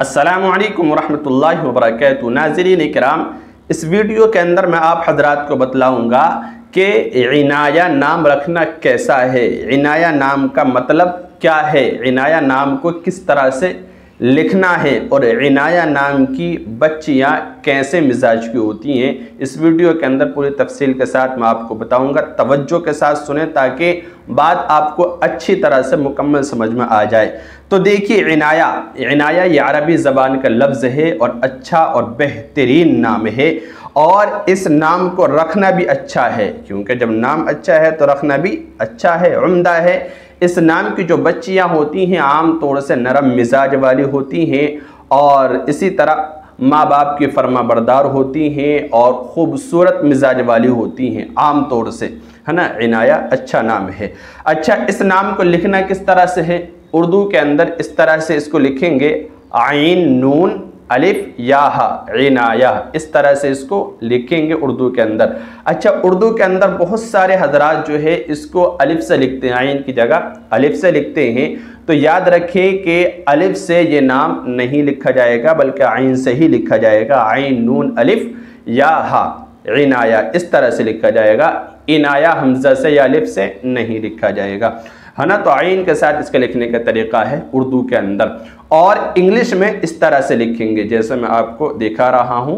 अस्सलामु अलैकुम वरहमतुल्लाहि वबरकातुहू। नाज़रीन इकराम, इस वीडियो के अंदर मैं आप हजरात को बतलाऊँगा कि इनाया नाम रखना कैसा है, इनाया नाम का मतलब क्या है, इनाया नाम को किस तरह से लिखना है और इनाया नाम की बच्चियाँ कैसे मिजाज की होती हैं। इस वीडियो के अंदर पूरी तफसील के साथ मैं आपको बताऊंगा। तवज्जो के साथ सुने ताकि बात आपको अच्छी तरह से मुकम्मल समझ में आ जाए। तो देखिए, इनाया ये अरबी ज़बान का लफ्ज़ है और अच्छा और बेहतरीन नाम है, और इस नाम को रखना भी अच्छा है, क्योंकि जब नाम अच्छा है तो रखना भी अच्छा है, उम्दा है। इस नाम की जो बच्चियां होती हैं आम तौर से नरम मिजाज वाली होती हैं और इसी तरह माँ बाप की फर्मा बरदार होती हैं और ख़ूबसूरत मिजाज वाली होती हैं आम तौर से, है ना। इनाया अच्छा नाम है। अच्छा, इस नाम को लिखना किस तरह से है? उर्दू के अंदर इस तरह से इसको लिखेंगे, आइन नून अलिफ या हा, इनाया, इस तरह से इसको लिखेंगे उर्दू के अंदर। अच्छा, उर्दू के अंदर बहुत सारे हजरात जो है इसको अलिफ से लिखते हैं, आइन की जगह अलिफ से लिखते हैं। तो याद रखें कि अलिफ से ये नाम नहीं लिखा जाएगा बल्कि आइन से ही लिखा जाएगा। आइन नून अलिफ या हा, इनाया, इस तरह से लिखा जाएगा। इनाया हमजा से या अलिफ से नहीं लिखा जाएगा, है ना। तो आइन के साथ इसके लिखने का तरीका है उर्दू के अंदर। और इंग्लिश में इस तरह से लिखेंगे जैसे मैं आपको दिखा रहा हूँ,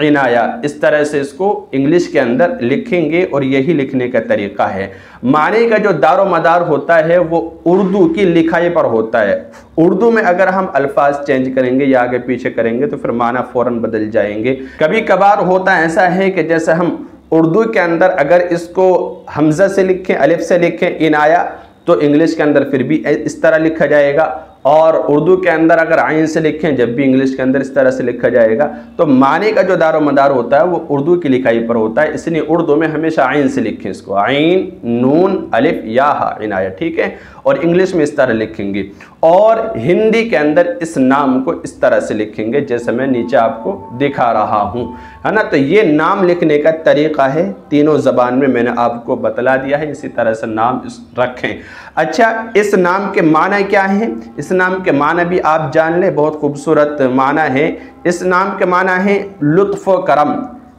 इनाया, इस तरह से इसको इंग्लिश के अंदर लिखेंगे और यही लिखने का तरीका है। माने का जो दारो मदार होता है वो उर्दू की लिखाई पर होता है। उर्दू में अगर हम अल्फाज चेंज करेंगे या आगे पीछे करेंगे तो फिर माना फ़ौरन बदल जाएंगे। कभी कभार होता ऐसा है कि जैसे हम उर्दू के अंदर अगर इसको हमजा से लिखें, अलिफ से लिखें इनाया, तो इंग्लिश के अंदर फिर भी इस तरह लिखा जाएगा, और उर्दू के अंदर अगर आइन से लिखें जब भी इंग्लिश के अंदर इस तरह से लिखा जाएगा। तो माने का जो दारो मदार होता है वो उर्दू की लिखाई पर होता है, इसलिए उर्दू में हमेशा आइन से लिखें इसको, आइन नून अलिफ या हा, इनाया, ठीक है। और इंग्लिश में इस तरह लिखेंगे, और हिंदी के अंदर इस नाम को इस तरह से लिखेंगे जैसे मैं नीचे आपको दिखा रहा हूँ, है ना। तो ये नाम लिखने का तरीका है, तीनों ज़बान में मैंने आपको बतला दिया है, इसी तरह से नाम रखें। अच्छा, इस नाम के माना क्या है? इस नाम के माना भी आप जान लें, बहुत खूबसूरत माना है। इस नाम के माना है लुत्फ़ व करम,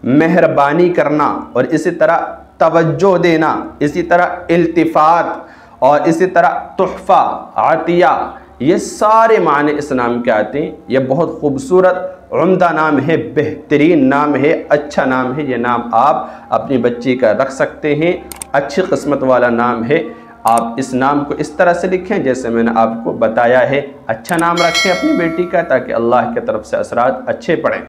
मेहरबानी करना, और इसी तरह तवज्जो देना, इसी तरह इल्तिफ़ात, और इसी तरह तोहफ़ा, आतिया। ये सारे माने इस नाम के आते हैं। ये बहुत खूबसूरत उम्दा नाम है, बेहतरीन नाम है, अच्छा नाम है। ये नाम आप अपनी बच्ची का रख सकते हैं, अच्छी किस्मत वाला नाम है। आप इस नाम को इस तरह से लिखें जैसे मैंने आपको बताया है। अच्छा नाम रखें अपनी बेटी का ताकि अल्लाह की तरफ से असरात अच्छे पड़ें।